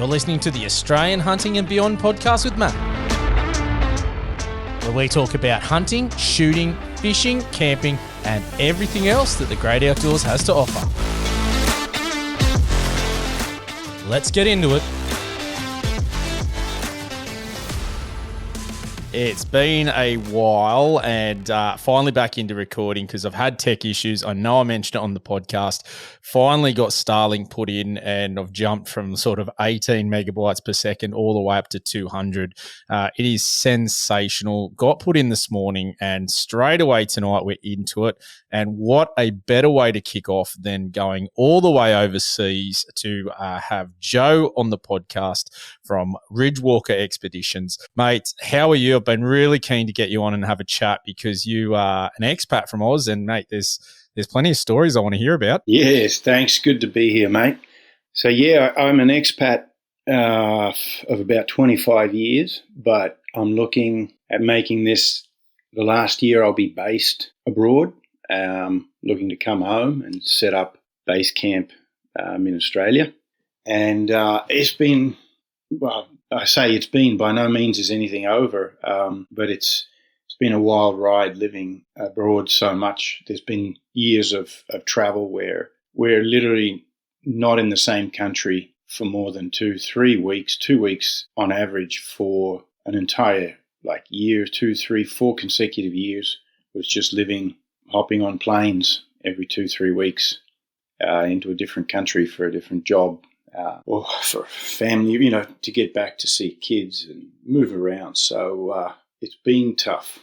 You're listening to the Australian Hunting and Beyond podcast with Matt, where we talk about hunting, shooting, fishing, camping, and everything else that the great outdoors has to offer. Let's get into it. It's been a while and finally back into recording because I've had tech issues. I know I mentioned it on the podcast. Finally got Starlink put in and I've jumped from sort of 18 megabytes per second all the way up to 200. It is sensational. Got put in this morning and straight away tonight we're into it. And what a better way to kick off than going all the way overseas to have Joe on the podcast from Ridgewalker Expeditions. Mate, how are you? I've been really keen to get you on and have a chat because you are an expat from Oz and, mate, there's plenty of stories I want to hear about. Yes, thanks. Good to be here, mate. So, yeah, I'm an expat of about 25 years, but I'm looking at making this the last year I'll be based abroad, looking to come home and set up base camp in Australia. And it's been, well, I say it's been, by no means is anything over, but it's been a wild ride living abroad so much. There's been years of travel where we're literally not in the same country for more than 2 weeks on average for an entire year, 2, 3, 4 consecutive years was just hopping on planes every 2, 3 weeks into a different country for a different job. Or for family, to get back to see kids and move around. So it's been tough.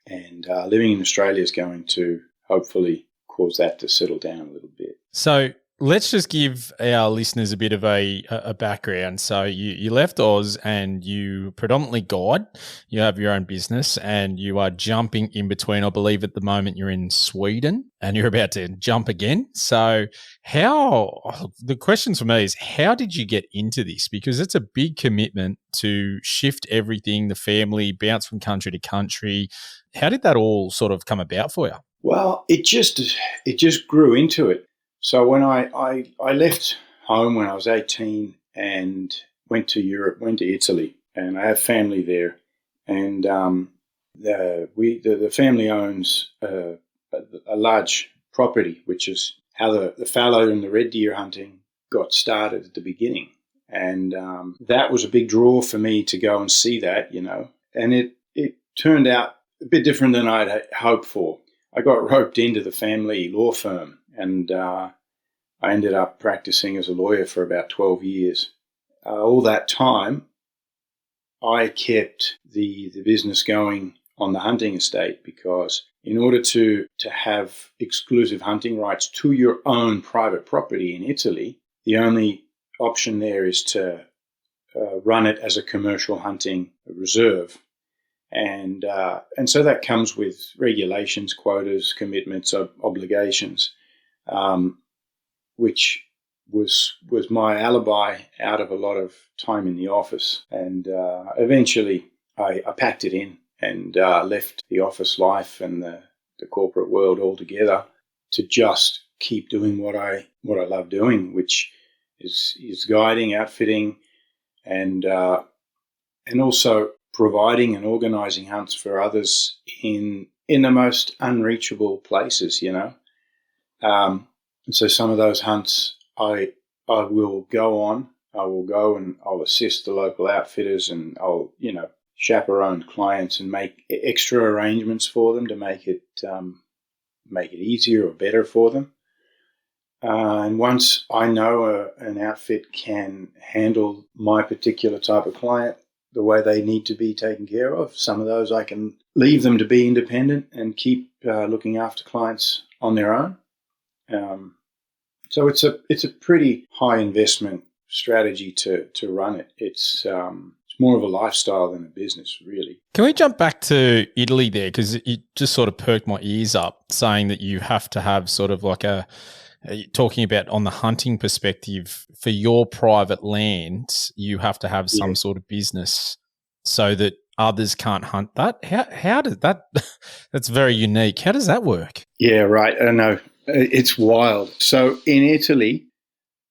And living in Australia is going to hopefully cause that to settle down a little bit. So let's just give our listeners a bit of a background. So you left Oz and you predominantly guide. You have your own business and you are jumping in between. I believe at the moment you're in Sweden and you're about to jump again. So the question for me is, how did you get into this? Because it's a big commitment to shift everything, the family, bounce from country to country. How did that all sort of come about for you? Well, it just grew into it. So when I left home when I was 18 and went to Europe, went to Italy, and I have family there. And the family owns a large property, which is how the fallow and the red deer hunting got started at the beginning. And that was a big draw for me to go and see that, And it turned out a bit different than I'd hoped for. I got roped into the family law firm and I ended up practicing as a lawyer for about 12 years. All that time, I kept the business going on the hunting estate because in order to have exclusive hunting rights to your own private property in Italy, the only option there is to run it as a commercial hunting reserve. And so that comes with regulations, quotas, commitments, obligations, which was my alibi out of a lot of time in the office. And eventually I packed it in and left the office life and the corporate world altogether to just keep doing what I love doing, which is guiding, outfitting, and also providing and organizing hunts for others in the most unreachable places, And so some of those hunts I will go on. I will go and I'll assist the local outfitters and I'll, chaperone clients and make extra arrangements for them to make it easier or better for them. And once I know an outfit can handle my particular type of client the way they need to be taken care of, some of those I can leave them to be independent and keep looking after clients on their own. So it's a pretty high investment strategy to run it. It's more of a lifestyle than a business, really. Can we jump back to Italy there? Because it just sort of perked my ears up saying that you have to have sort of like talking about on the hunting perspective for your private land, you have to have some sort of business so that others can't hunt that. How does that, that's very unique. How does that work? Yeah, right. I know. It's wild. So in Italy,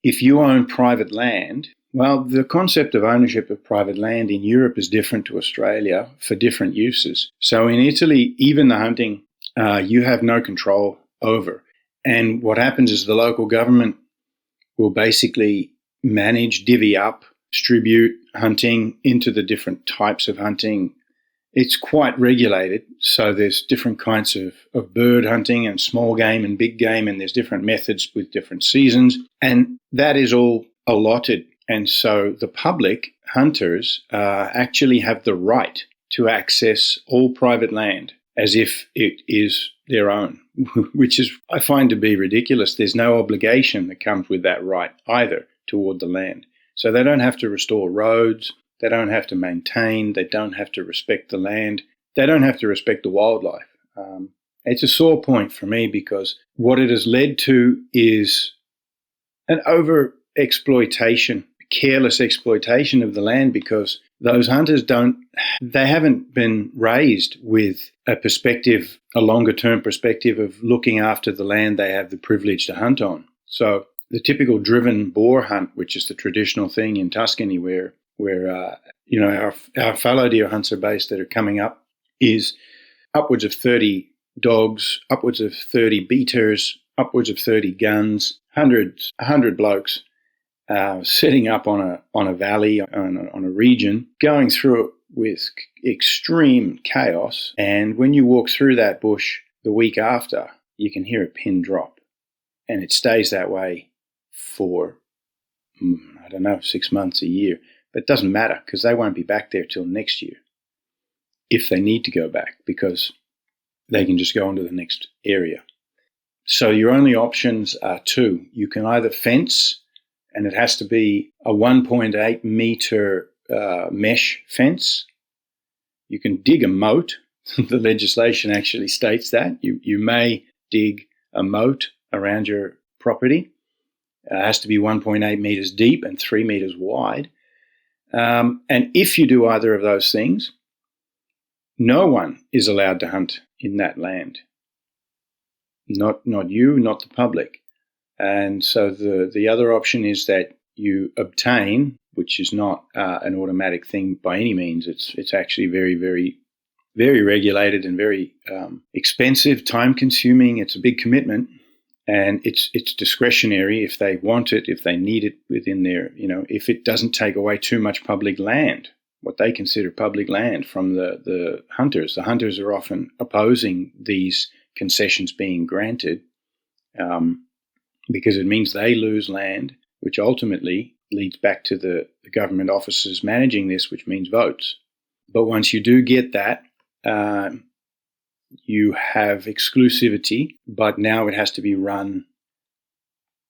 if you own private land, Well, the concept of ownership of private land in Europe is different to Australia for different uses. So in Italy, even the hunting, you have no control over. And what happens is the local government will basically manage, divvy up, distribute hunting into the different types of hunting. It's quite regulated. So there's different kinds of bird hunting and small game and big game, and there's different methods with different seasons. And that is all allotted. And so the public hunters actually have the right to access all private land as if it is their own, which is, I find to be ridiculous. There's no obligation that comes with that right either toward the land. So they don't have to restore roads. They don't have to maintain. They don't have to respect the land. They don't have to respect the wildlife. It's a sore point for me because what it has led to is an over-exploitation, careless exploitation of the land, because those hunters they haven't been raised with a perspective, a longer-term perspective of looking after the land they have the privilege to hunt on. So the typical driven boar hunt, which is the traditional thing in Tuscany where our fallow deer hunts are based that are coming up, is upwards of 30 dogs, upwards of 30 beaters, upwards of 30 guns, 100 blokes setting up on a valley, on a region, going through it with extreme chaos. And when you walk through that bush the week after, you can hear a pin drop. And it stays that way for, 6 months, a year. But it doesn't matter because they won't be back there till next year if they need to go back, because they can just go on to the next area. So your only options are two. You can either fence, and it has to be a 1.8 meter mesh fence. You can dig a moat. The legislation actually states that. You may dig a moat around your property. It has to be 1.8 meters deep and 3 meters wide. And if you do either of those things, no one is allowed to hunt in that land. Not you, not the public. And so the other option is that you obtain, which is not an automatic thing by any means. It's actually very, very, very regulated and very expensive, time-consuming. It's a big commitment, and it's discretionary if they want it, if they need it within their, if it doesn't take away too much public land, what they consider public land from the hunters. The hunters are often opposing these concessions being granted because it means they lose land, which ultimately leads back to the government officers managing this, which means votes. But once you do get that, you have exclusivity, but now it has to be run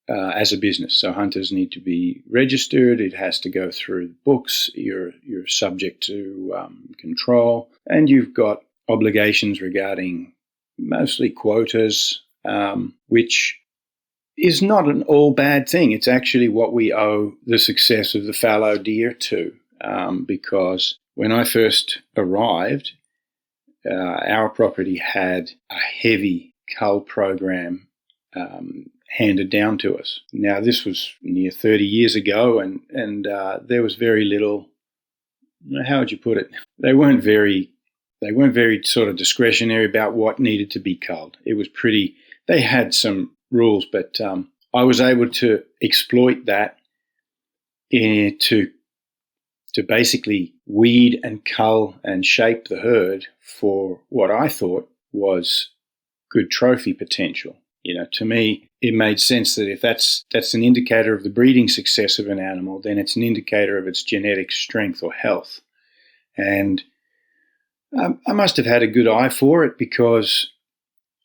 as a business. So hunters need to be registered. It has to go through books. You're subject to control, and you've got obligations regarding mostly quotas, which is not an all bad thing. It's actually what we owe the success of the fallow deer to, because when I first arrived, our property had a heavy cull program handed down to us. Now, this was near 30 years ago, and there was very little, how would you put it? They weren't very sort of discretionary about what needed to be culled. It was they had some rules, but I was able to exploit that to basically weed and cull and shape the herd for what I thought was good trophy potential. To me, it made sense that if that's an indicator of the breeding success of an animal, then it's an indicator of its genetic strength or health. And I must have had a good eye for it, because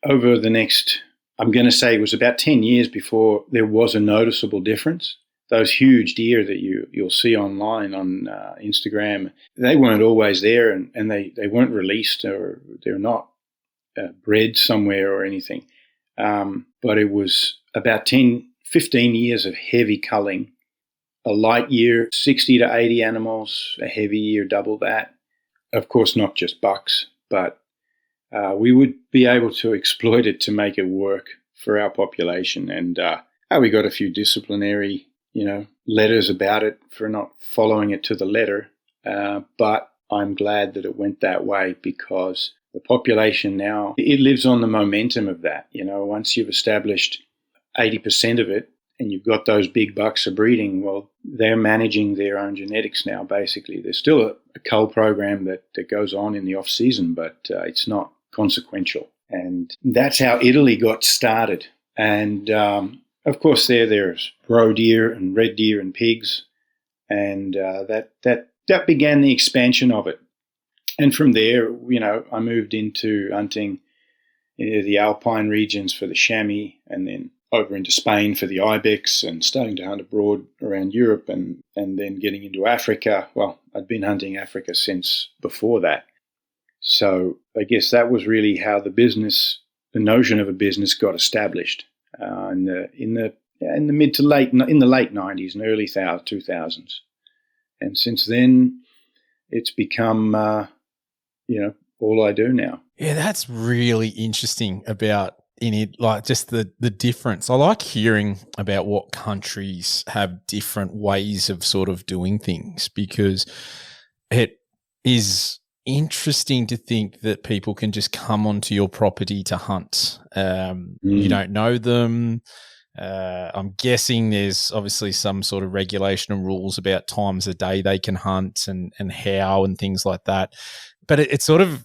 over the next, I'm going to say it was about 10 years before there was a noticeable difference. Those huge deer that you'll see online on Instagram, they weren't always there, and they weren't released, or they're not bred somewhere or anything. But it was about 10, 15 years of heavy culling. A light year, 60 to 80 animals, a heavy year, double that. Of course, not just bucks, but we would be able to exploit it to make it work for our population. And we got a few disciplinary, letters about it for not following it to the letter, but I'm glad that it went that way, because the population now, it lives on the momentum of that. Once you've established 80% of it and you've got those big bucks of breeding, well, they're managing their own genetics now, basically. There's still a cull program that goes on in the off-season, but it's not consequential. And that's how Italy got started. And, of course, there's roe deer and red deer and pigs, and that began the expansion of it. And from there, I moved into hunting the alpine regions for the chamois, and then over into Spain for the ibex, and starting to hunt abroad around Europe, and then getting into Africa. Well, I'd been hunting Africa since before that. So I guess that was really how the notion of a business got established in the late 90s and early 2000s. And since then, it's become, all I do now. Yeah, that's really interesting about in it, like just the difference. I like hearing about what countries have different ways of sort of doing things, because it is interesting to think that people can just come onto your property to hunt. You don't know them. I'm guessing there's obviously some sort of regulation and rules about times a day they can hunt and how and things like that. But it's sort of,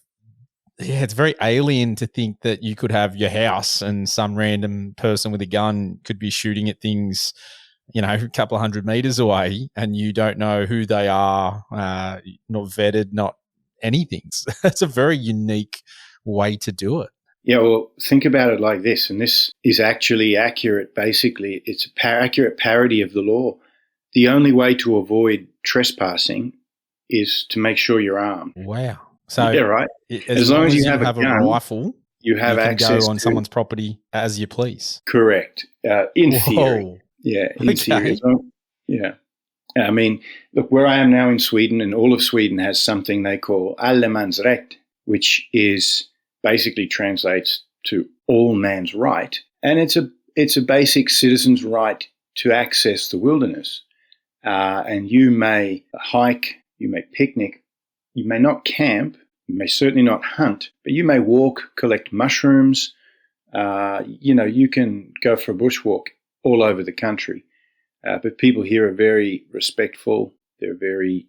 it's very alien to think that you could have your house and some random person with a gun could be shooting at things, a couple of 100 meters away, and you don't know who they are, not vetted, not anything. It's a very unique way to do it. Yeah, well, think about it like this, and this is actually accurate. Basically, it's an accurate parody of the law. The only way to avoid trespassing is to make sure you're armed. Wow. So yeah, right. As long as you have a rifle, you have access to go on someone's property as you please. Correct. In theory. Yeah, in theory. Yeah. I mean, look, where I am now in Sweden, and all of Sweden has something they call allemansrätt, which is basically translates to all man's right. And it's a basic citizen's right to access the wilderness. And you may hike, you may picnic, you may not camp, you may certainly not hunt, but you may walk, collect mushrooms. You can go for a bushwalk all over the country. But people here are very respectful. They're very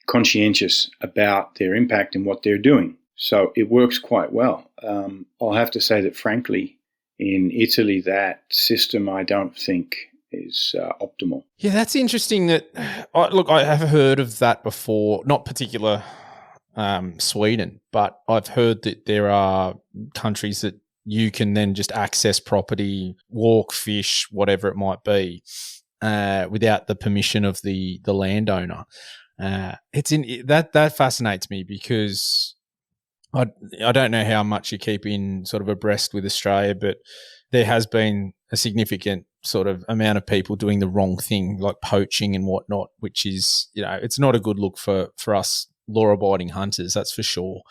conscientious about their impact and what they're doing. So it works quite well. I'll have to say that, frankly, in Italy, that system I don't think is optimal. Yeah, that's interesting. I have heard of that before, not particular Sweden, but I've heard that there are countries that you can then just access property, walk, fish, whatever it might be, without the permission of the landowner. That fascinates me, because I don't know how much you keep in sort of abreast with Australia, but there has been a significant sort of amount of people doing the wrong thing, like poaching and whatnot, which is, it's not a good look for us law-abiding hunters, that's for sure.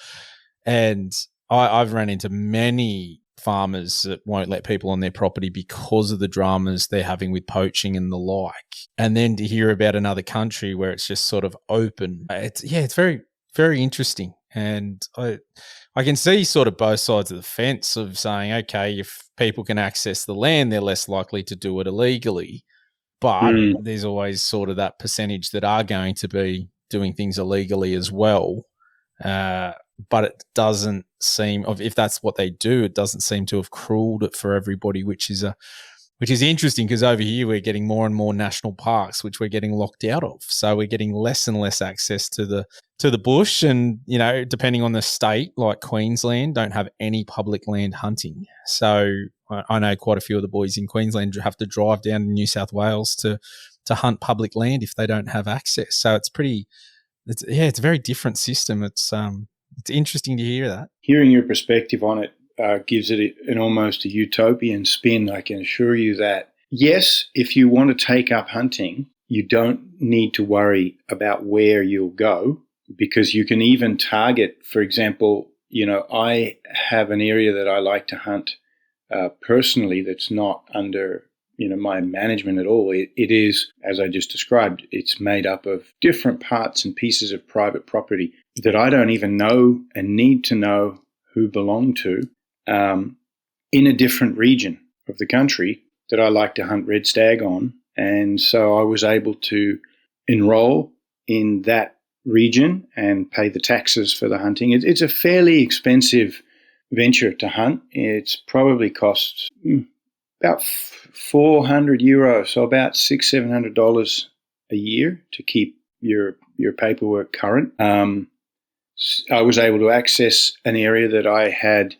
And I've run into many farmers that won't let people on their property because of the dramas they're having with poaching and the like. And then to hear about another country where it's just sort of open, it's very, very interesting. And I can see sort of both sides of the fence of saying, okay, if people can access the land, they're less likely to do it illegally. But there's always sort of that percentage that are going to be doing things illegally as well. But it doesn't seem, if that's what they do, it doesn't seem to have crueled it for everybody, which is interesting, because over here we're getting more and more national parks, which we're getting locked out of. So we're getting less and less access to the bush, and depending on the state, like Queensland, don't have any public land hunting. So I know quite a few of the boys in Queensland have to drive down to New South Wales to hunt public land if they don't have access. So it's a very different system. It's interesting to hear that. Hearing your perspective on it gives it an almost a utopian spin. I can assure you that, yes, if you want to take up hunting, you don't need to worry about where you'll go, because you can even target, for example, I have an area that I like to hunt personally that's not under, my management at all. It is, as I just described, it's made up of different parts and pieces of private property that I don't even know and need to know who belong to, in a different region of the country that I like to hunt red stag on. And so I was able to enroll in that region and pay the taxes for the hunting. It's a fairly expensive venture to hunt. It's probably costs about €400, so about $600-700 a year to keep your paperwork current. I was able to access an area that I had,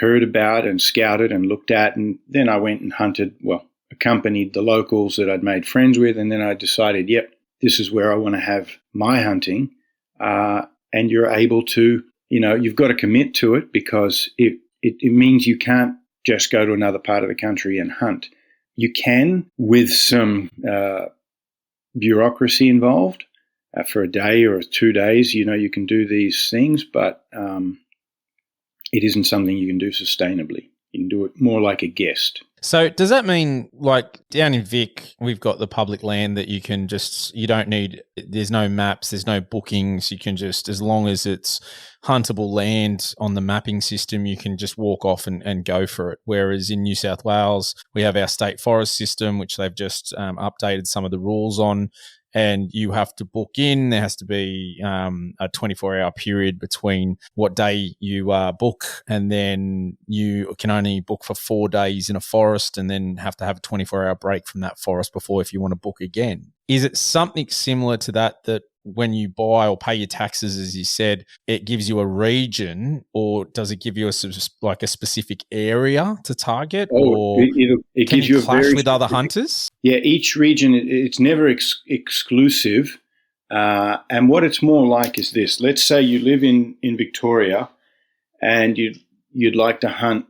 heard about and scouted and looked at, and then I went and hunted. Well, accompanied the locals that I'd made friends with, and then I decided, yep, this is where I want to have my hunting. And you're able to, you've got to commit to it, because it means you can't just go to another part of the country and hunt. You can, with some bureaucracy involved, for a day or 2 days, you can do these things, but it isn't something you can do sustainably. You can do it more like a guest. So does that mean, like down in Vic, we've got the public land that you don't need, there's no maps, there's no bookings. You can just, as long as it's huntable land on the mapping system, you can just walk off and go for it. Whereas in New South Wales, we have our state forest system, which they've just updated some of the rules on. And you have to book in. There has to be a 24-hour period between what day you book, and then you can only book for 4 days in a forest, and then have to have a 24-hour break from that forest before, if you want to book again. Is it something similar to that when you buy or pay your taxes, as you said, it gives you a region, or does it give you a specific area to target? Or it can gives you you clash a very with other hunters? Yeah, each region, it's never exclusive. And what it's more like is this. Let's say you live in Victoria, and you'd like to hunt,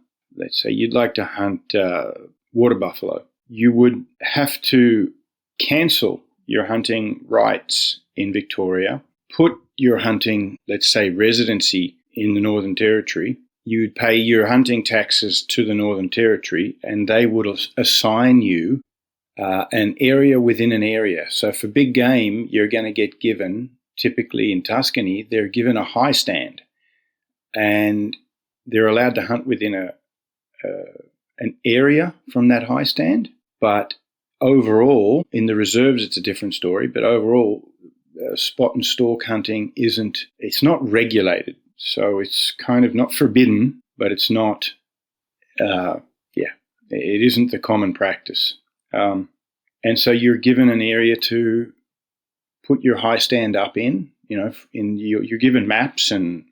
water buffalo. You would have to cancel your hunting rights in Victoria, put your hunting, let's say, residency in the Northern Territory. You'd pay your hunting taxes to the Northern Territory, and they would assign you an area within an area. So for big game, you're going to get given, typically in Tuscany, they're given a high stand, and they're allowed to hunt within an area from that high stand. But overall, in the reserves, it's a different story. But overall, spot and stalk hunting it's not regulated. So it's kind of not forbidden, but it's not, it isn't the common practice. And so you're given an area to put your high stand up in, you're given maps and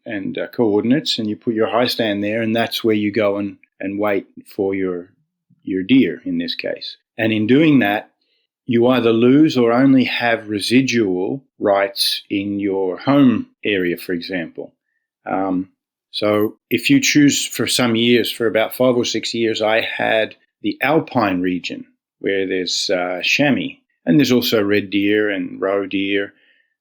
coordinates, and you put your high stand there, and that's where you go and wait for your deer in this case. And in doing that, you either lose or only have residual rights in your home area, for example. So if you choose for some years, for about 5 or 6 years, I had the Alpine region where there's chamois, and there's also red deer and roe deer.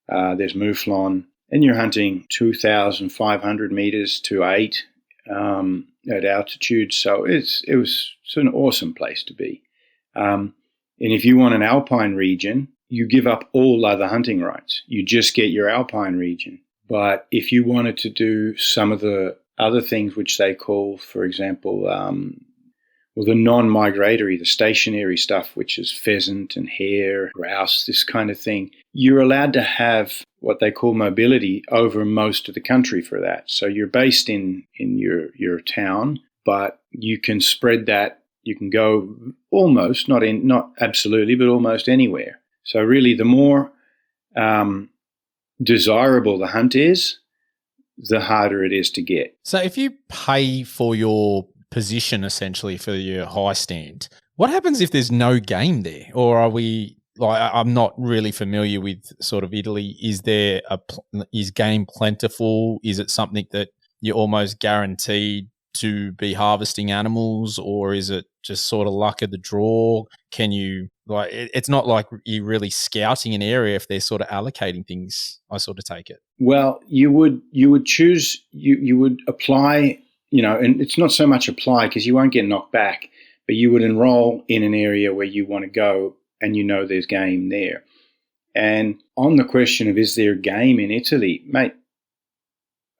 There's mouflon, and you're hunting 2,500 meters to 8 at altitude. So it's an awesome place to be. And if you want an alpine region, you give up all other hunting rights. You just get your alpine region. But if you wanted to do some of the other things which they call, for example, the non-migratory, the stationary stuff, which is pheasant and hare, grouse, this kind of thing, you're allowed to have what they call mobility over most of the country for that. So you're based in your town, but you can spread that. You can go almost, not absolutely, but almost anywhere. So really, the more desirable the hunt is, the harder it is to get. So if you pay for your position, essentially for your high stand, what happens if there's no game there? Or are we, I'm not really familiar with sort of Italy. Is game plentiful? Is it something that you're almost guaranteed to be harvesting animals, or is it just sort of luck of the draw? Can you, it's not like you're really scouting an area if they're sort of allocating things, I sort of take it. Well, you would choose, you would apply, and it's not so much apply because you won't get knocked back, but you would enroll in an area where you want to go and you know there's game there. And on the question of is there game in Italy, mate,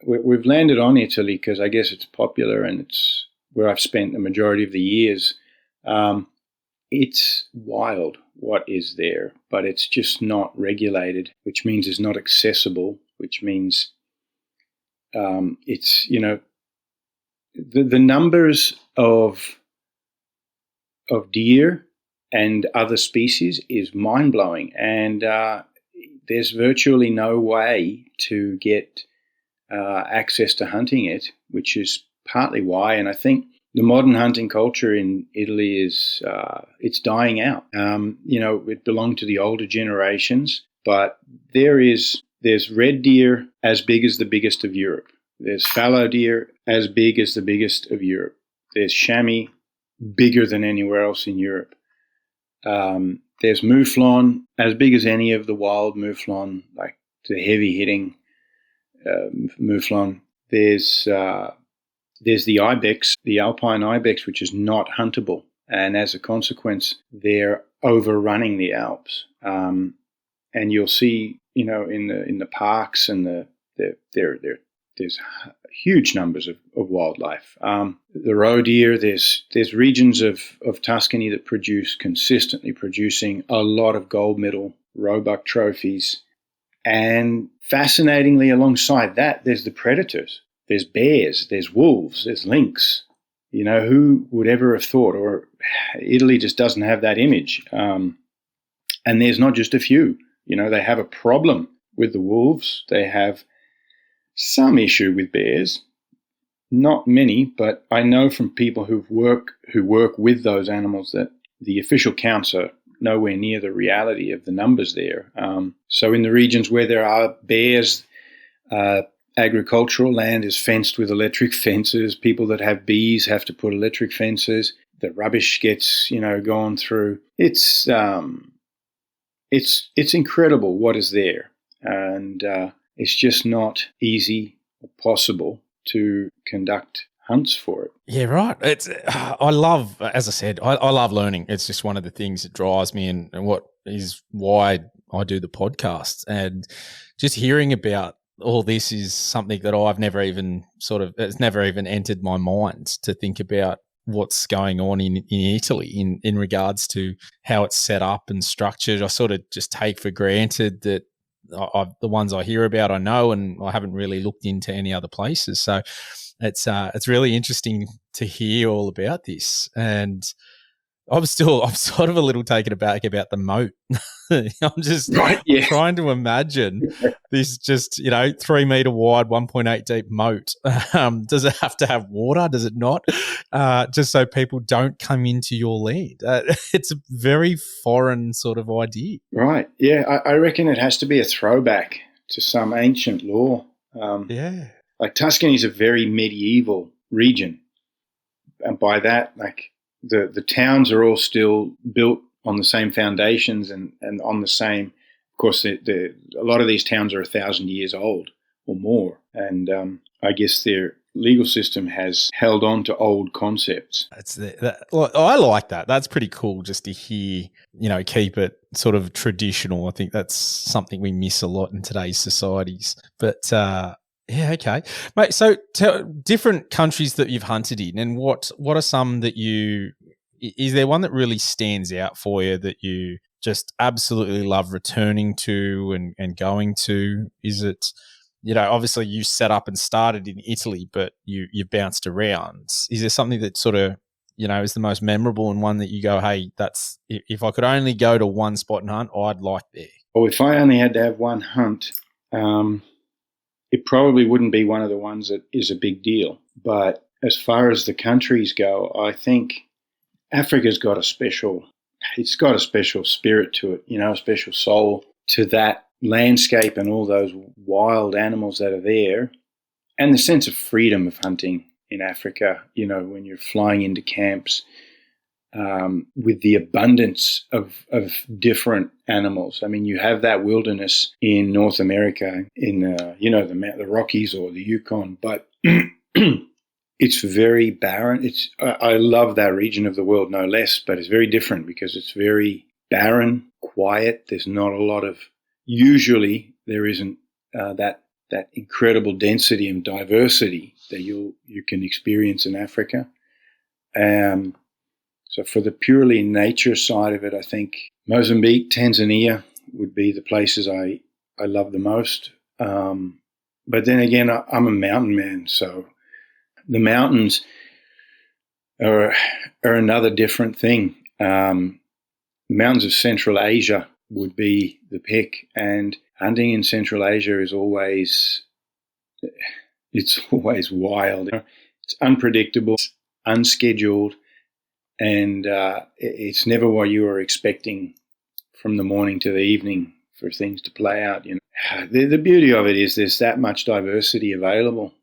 we've landed on Italy because I guess it's popular and it's where I've spent the majority of the years. It's wild what is there, but it's just not regulated, which means it's not accessible, which means it's, the numbers of deer and other species is mind-blowing. And there's virtually no way to get access to hunting it, which is partly why. And I think the modern hunting culture in Italy is it's dying out. It belonged to the older generations, but there's red deer as big as the biggest of Europe. There's fallow deer as big as the biggest of Europe. There's chamois bigger than anywhere else in Europe. There's mouflon as big as any of the wild mouflon, like the heavy hitting mouflon. There's the ibex, the alpine ibex, which is not huntable, and as a consequence, they're overrunning the Alps. And you'll see, in the parks and there's huge numbers of wildlife. The roe deer, there's regions of Tuscany that consistently producing a lot of gold medal roebuck trophies. And fascinatingly, alongside that, there's the predators. There's bears, there's wolves, there's lynx. Who would ever have thought? Or Italy just doesn't have that image. And there's not just a few. They have a problem with the wolves. They have some issue with bears. Not many, but I know from people who work with those animals that the official counts are nowhere near the reality of the numbers there. So in the regions where there are bears, agricultural land is fenced with electric fences. People that have bees have to put electric fences. The rubbish gets, gone through. It's incredible what is there, and it's just not easy or possible to conduct hunts for it. Yeah, right. I love, as I said, I love learning. It's just one of the things that drives me and what is why I do the podcast. And just hearing about all this is something that I've never even it's never even entered my mind to think about what's going on in Italy in regards to how it's set up and structured. I sort of just take for granted that the ones I hear about I know, and I haven't really looked into any other places. So it's really interesting to hear all about this. And I'm sort of a little taken aback about the moat. I'm just trying to imagine this just, 3 meter wide, 1.8 deep moat. Does it have to have water? Does it not? Just so people don't come into your land. It's a very foreign sort of idea. Right. Yeah. I reckon it has to be a throwback to some ancient law. Yeah. Like Tuscany is a very medieval region. And by that, like, the towns are all still built on the same foundations and on the same. Of course, a lot of these towns are 1,000 years old or more, and I guess their legal system has held on to old concepts. I like that. That's pretty cool just to hear. Keep it sort of traditional. I think that's something we miss a lot in today's societies. But yeah, okay, mate. So, different countries that you've hunted in, and what are some that is there one that really stands out for you that you just absolutely love returning to and going to? Is it, obviously you set up and started in Italy, but you bounced around. Is there something that sort of, is the most memorable and one that you go, hey, that's, if I could only go to one spot and hunt, I'd like there? Well, if I only had to have one hunt, it probably wouldn't be one of the ones that is a big deal. But as far as the countries go, I think Africa's got a special spirit to it, a special soul to that landscape and all those wild animals that are there, and the sense of freedom of hunting in Africa, when you're flying into camps with the abundance of different animals. I mean, you have that wilderness in North America, in the Rockies or the Yukon, but It's very barren. I love that region of the world no less, but it's very different because it's very barren, quiet. There's not a lot of. Usually, there isn't that incredible density and diversity that you can experience in Africa. So for the purely nature side of it, I think Mozambique, Tanzania would be the places I love the most. But then again, I'm a mountain man, so the mountains are another different thing. The mountains of Central Asia would be the pick, and hunting in Central Asia is always wild. It's unpredictable, it's unscheduled, and it's never what you are expecting from the morning to the evening for things to play out. The beauty of it is there's that much diversity available.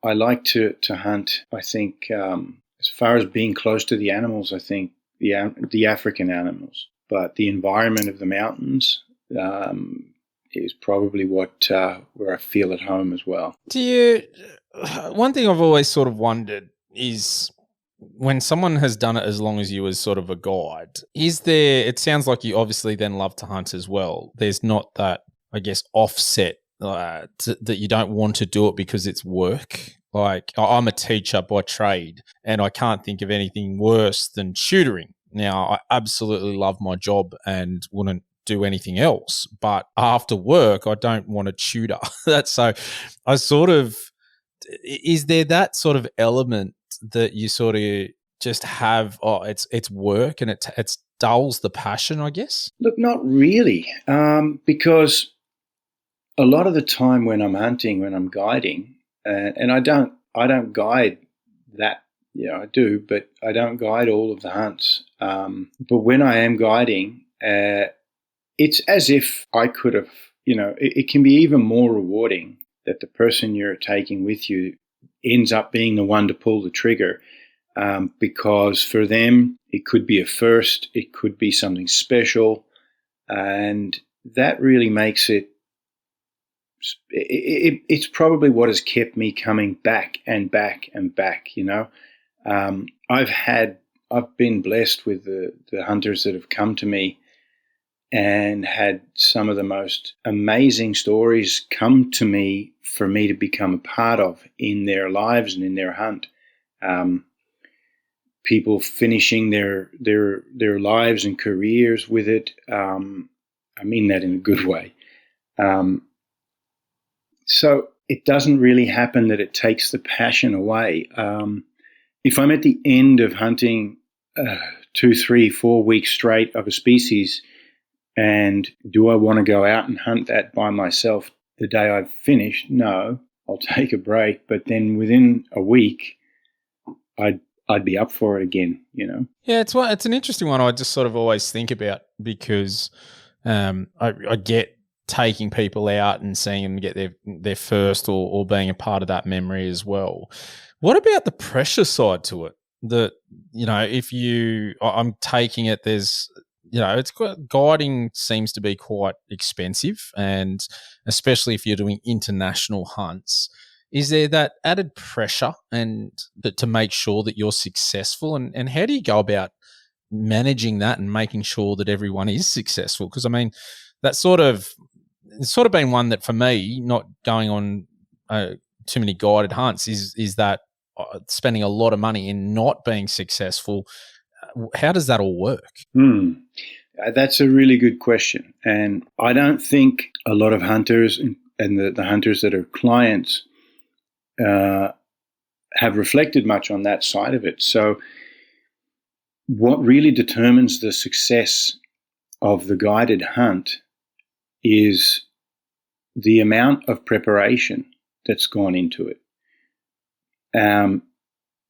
I like to hunt. I think as far as being close to the animals, I think the African animals, but the environment of the mountains is probably where I feel at home as well. One thing I've always sort of wondered is when someone has done it as long as you as sort of a guide, it sounds like you obviously then love to hunt as well. There's not that, I guess, offset that you don't want to do it because it's work. Like, I'm a teacher by trade, and I can't think of anything worse than tutoring. Now, I absolutely love my job and wouldn't do anything else, but after work, I don't want to tutor. So I sort of, is there that sort of element that you sort of just have, it's work and it dulls the passion, I guess? Look, not really, because a lot of the time when I'm hunting, when I'm guiding, and I don't guide that, I do, but I don't guide all of the hunts. But when I am guiding, it's as if I could have, it can be even more rewarding that the person you're taking with you ends up being the one to pull the trigger, because for them, it could be a first, it could be something special, and that really makes it's probably what has kept me coming back and back and back. I've been blessed with the hunters that have come to me and had some of the most amazing stories come to me for me to become a part of in their lives and in their hunt. People finishing their lives and careers with it. I mean that in a good way. So it doesn't really happen that it takes the passion away. If I'm at the end of hunting 2, 3, 4 weeks straight of a species, and do I want to go out and hunt that by myself the day I've finished? No, I'll take a break. But then within a week, I'd be up for it again. Yeah, it's an interesting one. I just sort of always think about, because I get taking people out and seeing them get their first or being a part of that memory as well. What about the pressure side to it? That, if I'm taking it, there's, guiding seems to be quite expensive, and especially if you're doing international hunts, is there that added pressure and to make sure that you're successful? And how do you go about managing that and making sure that everyone is successful? Because, I mean, it's sort of been one that for me, not going on too many guided hunts, is that spending a lot of money in not being successful. How does that all work? That's a really good question. And I don't think a lot of hunters and the hunters that are clients have reflected much on that side of it. So what really determines the success of the guided hunt is the amount of preparation that's gone into it.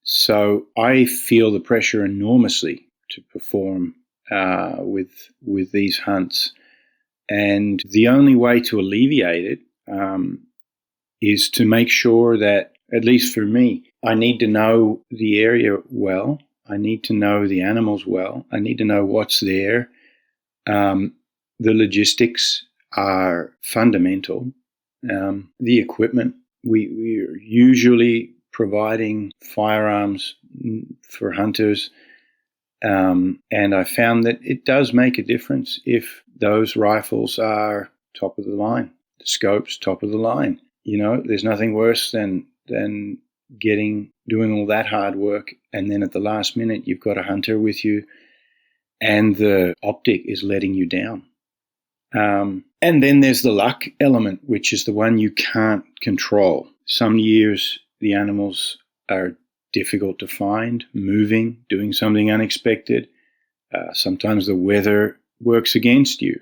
So I feel the pressure enormously to perform with these hunts, and the only way to alleviate it is to make sure that, at least for me, I need to know the area well. I need to know the animals well. I need to know what's there. The logistics are fundamental. The equipment, we are usually providing firearms for hunters. And I found that it does make a difference if those rifles are top of the line, the scope's top of the line. There's nothing worse than doing all that hard work, and then at the last minute you've got a hunter with you and the optic is letting you down. And then there's the luck element, which is the one you can't control. Some years the animals are difficult to find, moving, doing something unexpected. Sometimes the weather works against you.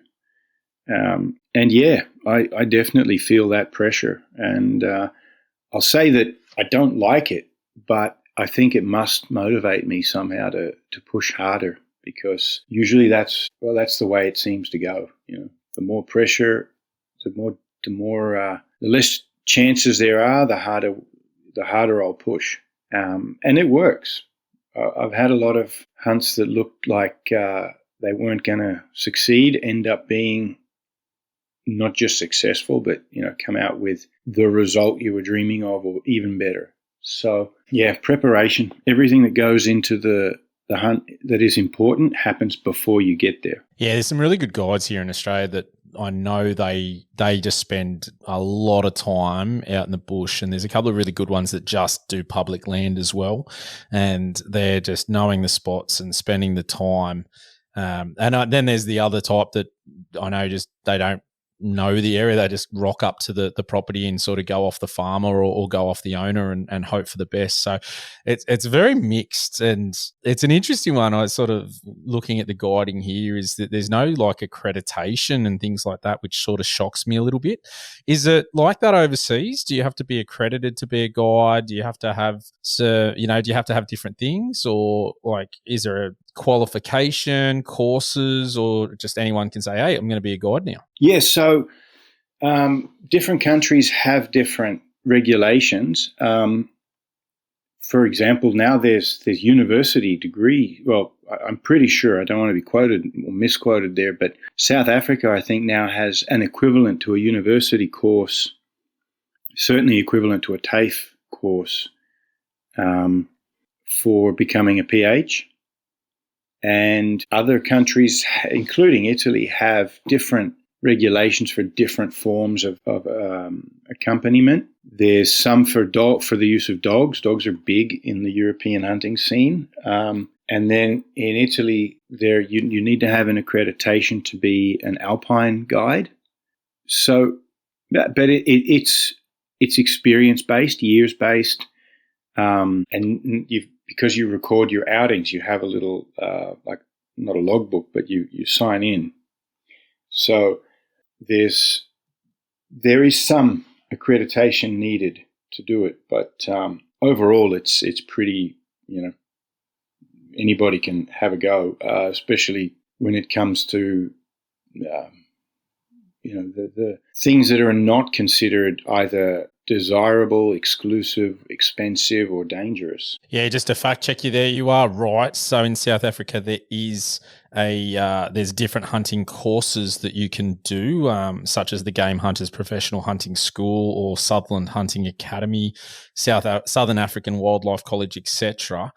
And yeah, I definitely feel that pressure. And I'll say that I don't like it, but I think it must motivate me somehow to push harder, because usually that's the way it seems to go. The more pressure, the less chances there are, the harder I'll push. And it works. I've had a lot of hunts that looked like they weren't going to succeed, end up being not just successful, but come out with the result you were dreaming of, or even better. So yeah, preparation, everything that goes into the hunt that is important happens before you get there. Yeah, there's some really good guides here in Australia that I know they just spend a lot of time out in the bush, and there's a couple of really good ones that just do public land as well, and they're just knowing the spots and spending the time. Then there's the other type that I know just they don't know the area. They just rock up to the property and sort of go off the farmer or go off the owner and hope for the best. So it's very mixed, and it's an interesting one. I was sort of looking at the guiding here is that there's no like accreditation and things like that, which sort of shocks me a little bit. Is it like that overseas? Do you have to be accredited to be a guide? Do you have to have, do you have to have different things, or like is there a qualification, courses, or just anyone can say, hey, I'm going to be a guide now? Yes, so different countries have different regulations. For example, now there's university degree. Well, I'm pretty sure, I don't want to be quoted or misquoted there, but South Africa, I think, now has an equivalent to a university course, certainly equivalent to a TAFE course for becoming a PH. And other countries, including Italy, have different regulations for different forms of accompaniment. There's some for the use of dogs. Dogs are big in the European hunting scene. And then in Italy, you need to have an accreditation to be an alpine guide. So, but it's experience-based, years-based, and because you record your outings, you have a little, like not a logbook, but you sign in. So there is some accreditation needed to do it, but overall it's pretty, anybody can have a go, especially when it comes to, the things that are not considered either desirable, exclusive, expensive, or dangerous. Yeah, just to fact check you there, you are right. So in South Africa, there is there's different hunting courses that you can do, such as the Game Hunters Professional Hunting School or Sutherland Hunting Academy, Southern African Wildlife College, etc.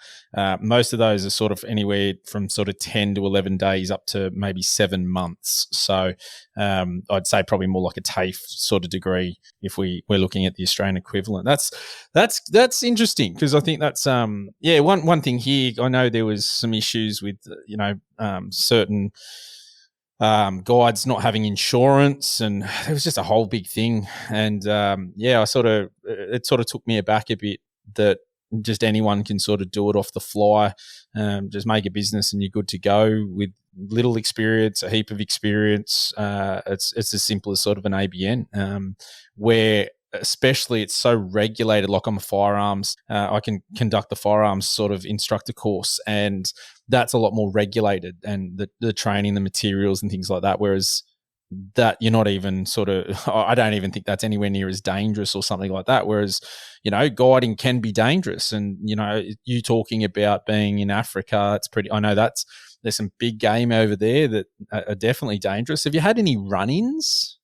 Most of those are sort of anywhere from sort of 10 to 11 days up to maybe 7 months. So I'd say probably more like a TAFE sort of degree if we're looking at the Australian equivalent. That's interesting, because I think that's one thing here. I know there was some issues with certain guides not having insurance, and it was just a whole big thing. And it sort of took me aback a bit that just anyone can sort of do it off the fly, just make a business and you're good to go with little experience, a heap of experience. It's as simple as sort of an ABN, where especially it's so regulated. Like I'm a firearms, I can conduct the firearms sort of instructor course, and that's a lot more regulated, and the training, the materials and things like that. Whereas that you're not even sort of, I don't even think that's anywhere near as dangerous or something like that. Whereas, guiding can be dangerous. And, you talking about being in Africa, I know there's some big game over there that are definitely dangerous. Have you had any run-ins?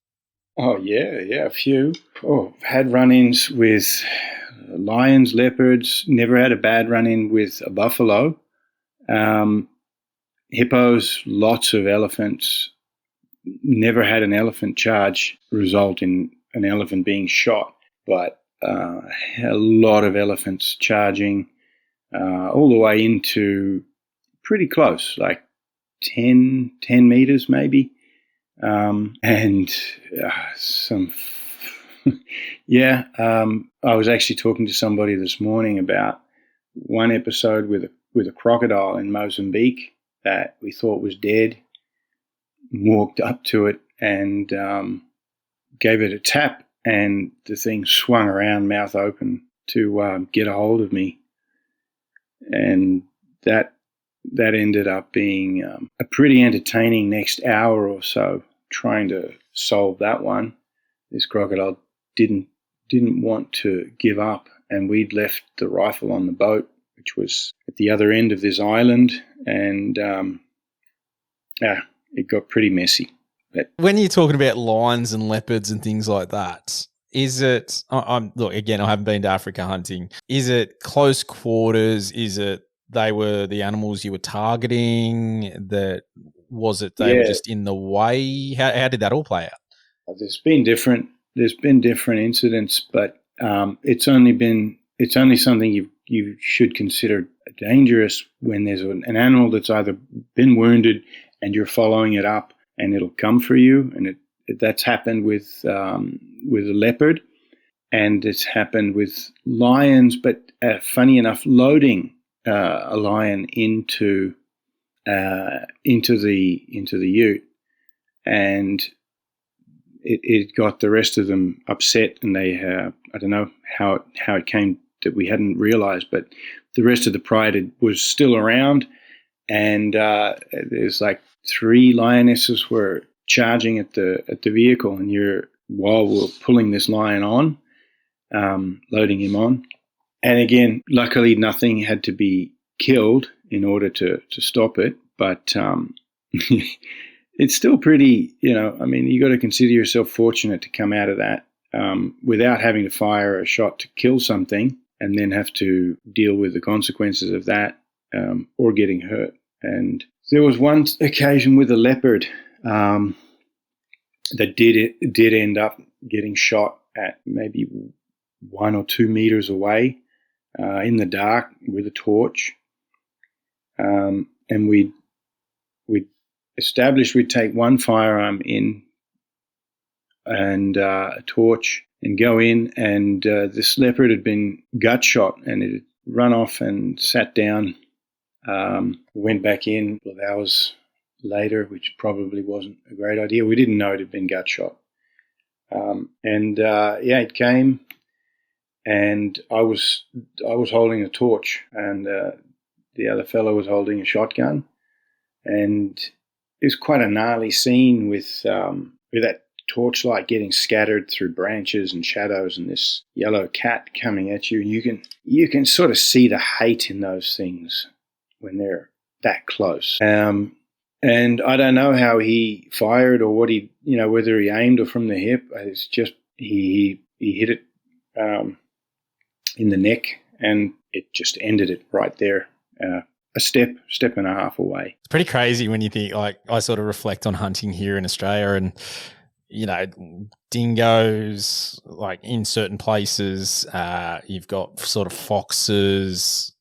Oh, yeah, a few. Oh, I've had run-ins with lions, leopards. Never had a bad run-in with a buffalo. Hippos, lots of elephants. Never had an elephant charge result in an elephant being shot, but a lot of elephants charging all the way into pretty close, like 10 meters maybe. And some, yeah, I was actually talking to somebody this morning about one episode with a crocodile in Mozambique that we thought was dead. Walked up to it and gave it a tap, and the thing swung around, mouth open, to get a hold of me. And that ended up being a pretty entertaining next hour or so trying to solve that one. This crocodile didn't want to give up, and we'd left the rifle on the boat, which was at the other end of this island, and it got pretty messy. But when you're talking about lions and leopards and things like that, is it? Look, again, I haven't been to Africa hunting. Is it close quarters? Is it they were the animals you were targeting? They were just in the way? How did that all play out? There's been different incidents, but it's only something you should consider dangerous when there's an animal that's either been wounded and you're following it up and it'll come for you. And that's happened with a leopard, and it's happened with lions. But funny enough, loading a lion into the ute, and it got the rest of them upset, and they I don't know how it came that we hadn't realized, but the rest of the pride was still around, and there's like 3 lionesses were charging at the vehicle, and while we're pulling this lion on, loading him on, and again, luckily nothing had to be killed in order to stop it, but it's still pretty, I mean, you got to consider yourself fortunate to come out of that without having to fire a shot to kill something and then have to deal with the consequences of that or getting hurt. And there was one occasion with a leopard that did end up getting shot at maybe 1 or 2 meters away in the dark with a torch. And we established we'd take one firearm in and a torch and go in, and this leopard had been gut shot, and it had run off and sat down. Went back in hours later, which probably wasn't a great idea. We didn't know it had been gut shot. It came, and I was holding a torch, and the other fellow was holding a shotgun, and it was quite a gnarly scene with that torchlight getting scattered through branches and shadows, and this yellow cat coming at you. And you can sort of see the hate in those things when they're that close. And I don't know how he fired or what whether he aimed or from the hip. It's just he hit it in the neck, and it just ended it right there. A step and a half away. It's pretty crazy when you think, like, I sort of reflect on hunting here in Australia, and dingoes, like in certain places, you've got sort of foxes,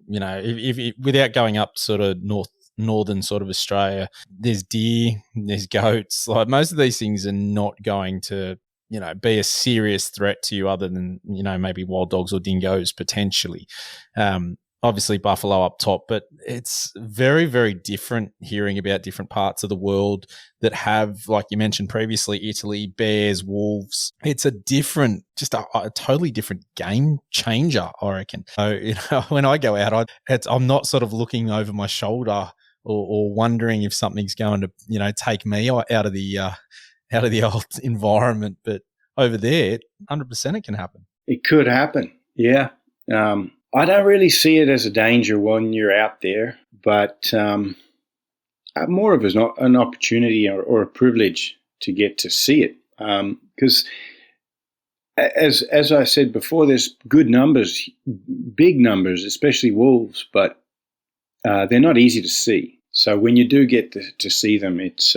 if without going up sort of northern sort of Australia, there's deer, there's goats. Like, most of these things are not going to be a serious threat to you other than maybe wild dogs or dingoes potentially. Obviously buffalo up top, but it's very, very different hearing about different parts of the world that have, like you mentioned previously, Italy, bears, wolves. It's a totally different game changer, I reckon. So, when I go out, I'm not sort of looking over my shoulder or wondering if something's going to, take me out of the old environment. But over there, 100% it can happen. It could happen. Yeah. I don't really see it as a danger when you're out there, but more of an opportunity or a privilege to get to see it. Because as I said before, there's good numbers, big numbers, especially wolves, but they're not easy to see. So when you do get to see them, it's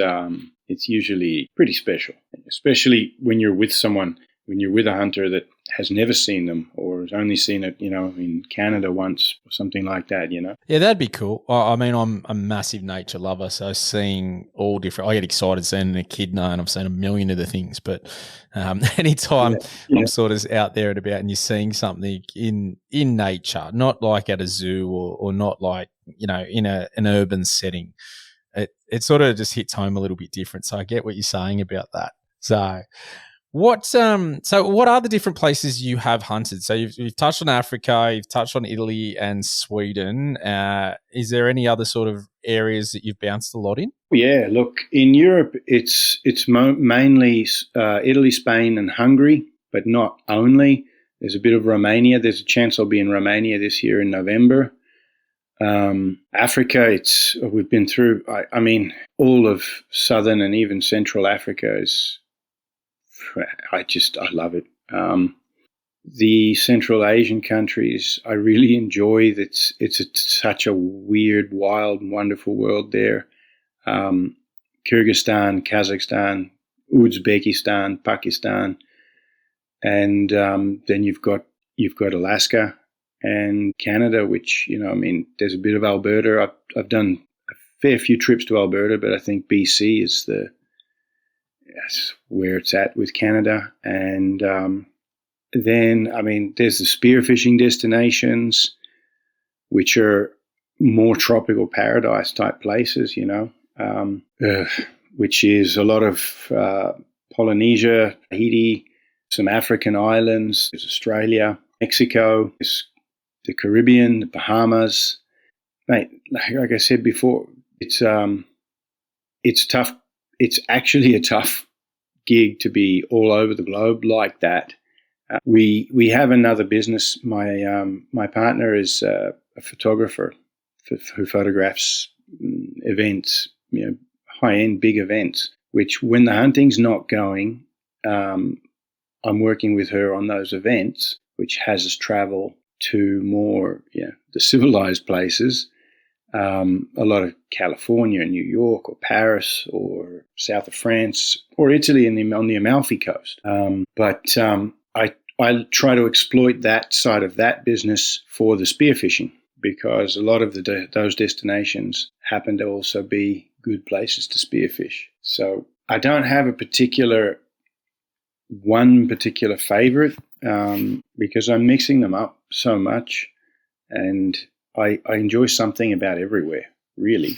usually pretty special, especially when you're with someone, when you're with a hunter that has never seen them or has only seen it, in Canada once or something like that, Yeah, that'd be cool. I mean, I'm a massive nature lover, so seeing all different. I get excited seeing an echidna, and I've seen a million of the things. But anytime I'm sort of out there and about, and you're seeing something in nature, not like at a zoo or not like in an urban setting, it sort of just hits home a little bit different. So I get what you're saying about that. So. What are the different places you have hunted? So you've touched on Africa, you've touched on Italy and Sweden. Is there any other sort of areas that you've bounced a lot in? Yeah, look, in Europe, it's mainly Italy, Spain, and Hungary, but not only. There's a bit of Romania. There's a chance I'll be in Romania this year in November. Africa, we've been through. I mean, all of southern and even central Africa is. I love it. The Central Asian countries, I really enjoy. It's such a weird, wild, wonderful world there. Kyrgyzstan, Kazakhstan, Uzbekistan, Pakistan, and then you've got Alaska and Canada, which there's a bit of Alberta. I've done a fair few trips to Alberta, but I think BC is that's where it's at with Canada. And then, there's the spearfishing destinations, which are more tropical paradise type places, which is a lot of Polynesia, Tahiti, some African islands, there's Australia, Mexico, there's the Caribbean, the Bahamas. Mate, like I said before, it's tough. It's actually a tough gig to be all over the globe like that. We have another business. My partner is a photographer who photographs events, high-end big events, which when the hunting's not going, I'm working with her on those events, which has us travel to more the civilized places. A lot of California and New York or Paris or south of France or Italy on the Amalfi Coast. But I try to exploit that side of that business for the spearfishing because a lot of those destinations happen to also be good places to spearfish. So I don't have one particular favorite because I'm mixing them up so much, and I enjoy something about everywhere, really.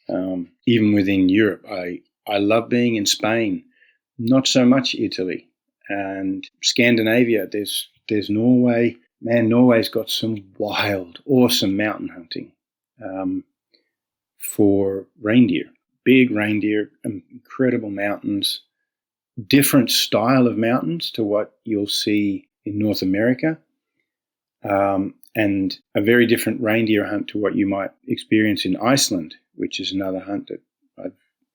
Even within Europe, I love being in Spain, not so much Italy. And Scandinavia, there's Norway. Man, Norway's got some wild, awesome mountain hunting for reindeer. Big reindeer, incredible mountains, different style of mountains to what you'll see in North America. And a very different reindeer hunt to what you might experience in Iceland, which is another hunt that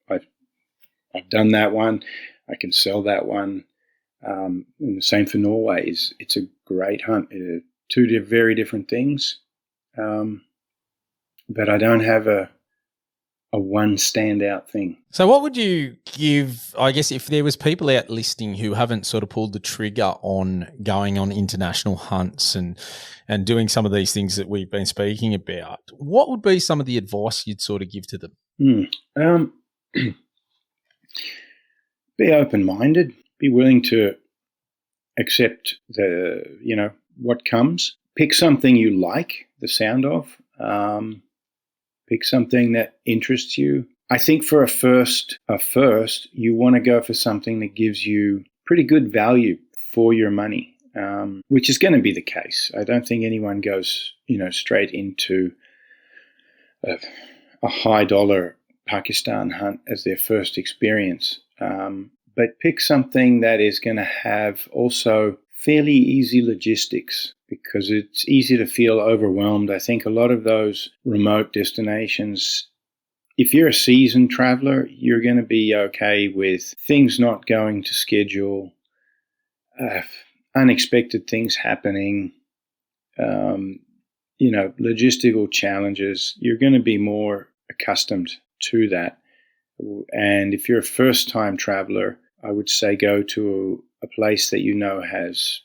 I've done that one. I can sell that one. And the same for Norway. It's a great hunt. Two very different things, but I don't have a one standout thing. So what would you give, I guess, if there was people out listening who haven't sort of pulled the trigger on going on international hunts and doing some of these things that we've been speaking about, what would be some of the advice you'd sort of give to them? Be open-minded. Be willing to accept what comes. Pick something you like the sound of. Pick something that interests you. I think for a first, you want to go for something that gives you pretty good value for your money, which is going to be the case. I don't think anyone goes, straight into a high dollar Pakistan hunt as their first experience. But pick something that is going to have also fairly easy logistics, because it's easy to feel overwhelmed. I think a lot of those remote destinations, if you're a seasoned traveler, you're going to be okay with things not going to schedule. unexpected things happening, logistical challenges, you're going to be more accustomed to that. And if you're a first-time traveler, I would say go to a place that has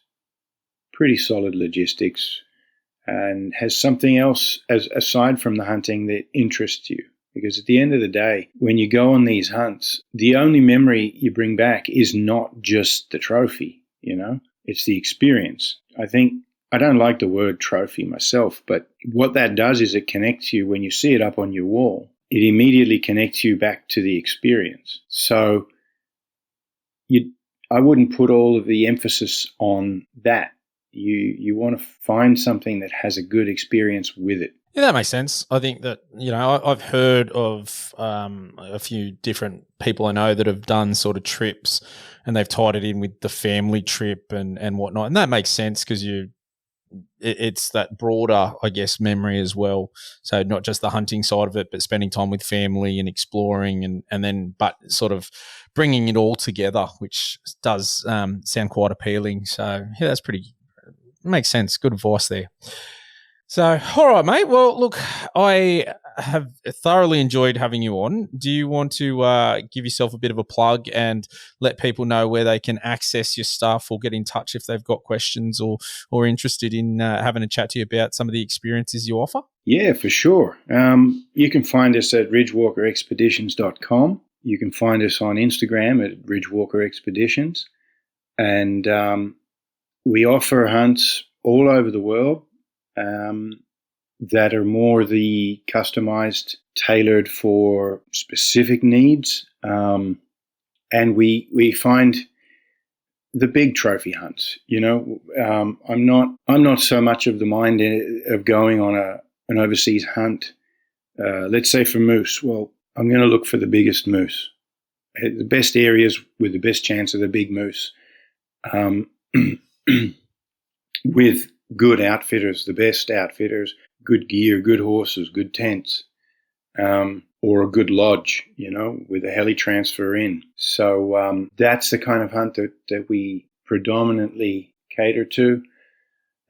pretty solid logistics and has something else aside from the hunting that interests you. Because at the end of the day, when you go on these hunts, the only memory you bring back is not just the trophy, it's the experience. I don't like the word trophy myself, but what that does is it connects you when you see it up on your wall. It immediately connects you back to the experience. So I wouldn't put all of the emphasis on that. You want to find something that has a good experience with it. Yeah, that makes sense. I think that, I've heard of a few different people I know that have done sort of trips and they've tied it in with the family trip and whatnot. And that makes sense because it's that broader, I guess, memory as well. So not just the hunting side of it, but spending time with family and exploring but sort of bringing it all together, which does sound quite appealing. So yeah, makes sense. Good advice there. So, all right, mate. Well, look, I have thoroughly enjoyed having you on. Do you want to give yourself a bit of a plug and let people know where they can access your stuff or get in touch if they've got questions or interested in having a chat to you about some of the experiences you offer? Yeah, for sure. You can find us at ridgewalkerexpeditions.com. You can find us on Instagram at Ridgewalker Expeditions. And we offer hunts all over the world. That are more the customized, tailored for specific needs. And we find the big trophy hunts, I'm not so much of the mind of going on an overseas hunt. Let's say for moose. Well, I'm going to look for the biggest moose, the best areas with the best chance of the big moose, with good outfitters, the best outfitters, good gear, good horses, good tents, or a good lodge, with a heli transfer in. So that's the kind of hunt that we predominantly cater to.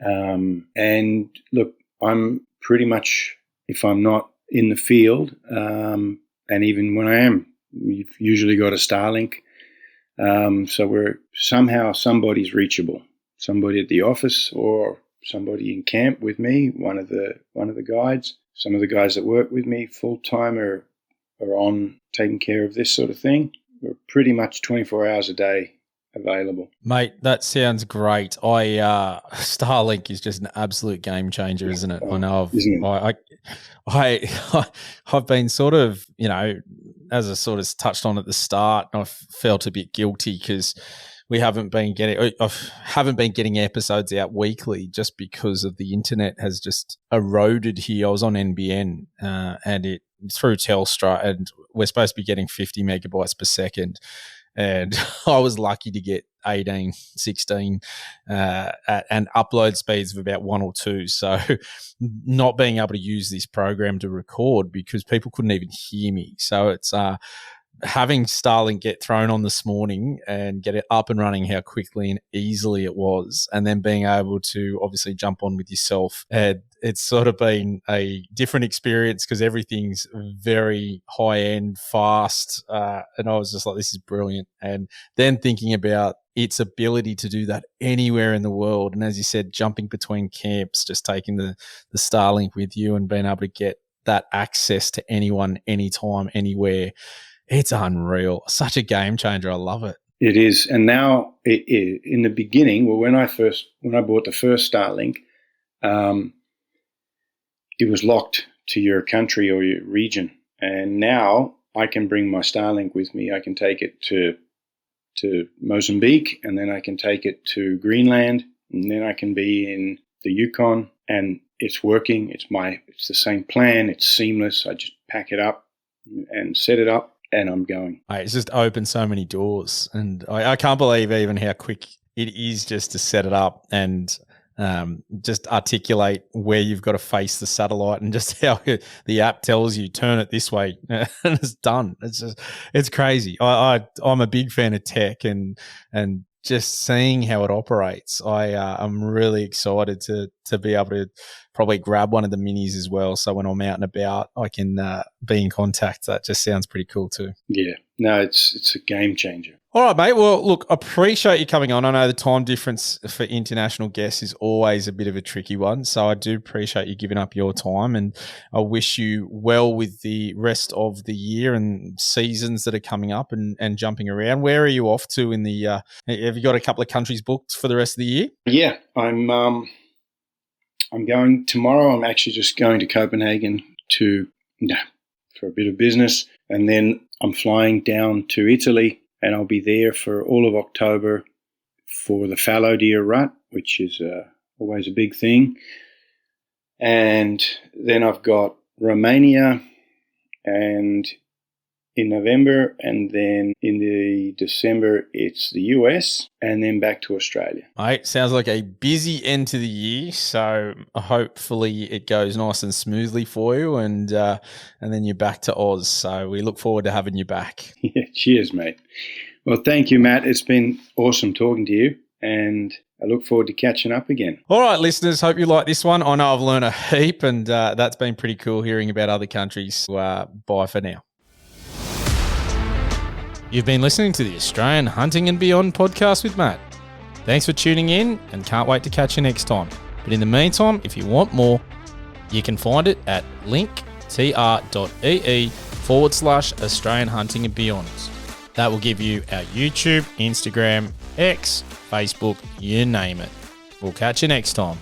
And look, I'm pretty much, if I'm not in the field, and even when I am, we've usually got a Starlink. So somebody's reachable. Somebody at the office or somebody in camp with me, one of the guides. Some of the guys that work with me full time are on taking care of this sort of thing. We're pretty much 24 hours a day available. Mate, that sounds great. Starlink is just an absolute game changer, isn't it? I know I've been sort of, as I sort of touched on at the start, I felt a bit guilty because I haven't been getting episodes out weekly just because of the internet has just eroded here. I was on NBN and it through Telstra, and we're supposed to be getting 50 megabytes per second. And I was lucky to get 18, 16 and upload speeds of about 1 or 2. So not being able to use this program to record because people couldn't even hear me. So it's having Starlink get thrown on this morning and get it up and running, how quickly and easily it was, and then being able to obviously jump on with yourself. And it's sort of been a different experience because everything's very high end, fast. And I was just like, this is brilliant. And then thinking about its ability to do that anywhere in the world. And as you said, jumping between camps, just taking the Starlink with you and being able to get that access to anyone, anytime, anywhere. It's unreal. Such a game changer. I love it. It is. And now in the beginning, well, when I bought the first Starlink, it was locked to your country or your region. And now I can bring my Starlink with me. I can take it to Mozambique, and then I can take it to Greenland, and then I can be in the Yukon, and it's working. It's the same plan. It's seamless. I just pack it up and set it up, and I'm going. It's just opened so many doors, and I can't believe even how quick it is just to set it up and just articulate where you've got to face the satellite, and just how the app tells you turn it this way and it's done. It's crazy. I'm a big fan of tech and just seeing how it operates. I'm really excited to be able to probably grab one of the minis as well. So when I'm out and about, I can be in contact. That just sounds pretty cool too. Yeah, no, it's a game changer. All right, mate. Well, look, appreciate you coming on. I know the time difference for international guests is always a bit of a tricky one. So I do appreciate you giving up your time, and I wish you well with the rest of the year and seasons that are coming up and jumping around. Where are you off to in the have you got a couple of countries booked for the rest of the year? Yeah, I'm going tomorrow. I'm actually just going to Copenhagen for a bit of business, and then I'm flying down to Italy. And I'll be there for all of October for the fallow deer rut, which is always a big thing. And then I've got Romania and in November, and then in the December it's the US, and then back to Australia. Mate, sounds like a busy end to the year, so hopefully it goes nice and smoothly for you, and then you're back to Oz. So we look forward to having you back. Yeah, cheers, mate. Well, thank you, Matt. It's been awesome talking to you, and I look forward to catching up again. All right, listeners, hope you like this one. I know I've learned a heap, and that's been pretty cool hearing about other countries. Bye for now. You've been listening to the Australian Hunting and Beyond podcast with Matt. Thanks for tuning in, and can't wait to catch you next time. But in the meantime, if you want more, you can find it at linktr.ee/Australian Hunting and Beyond. That will give you our YouTube, Instagram, X, Facebook, you name it. We'll catch you next time.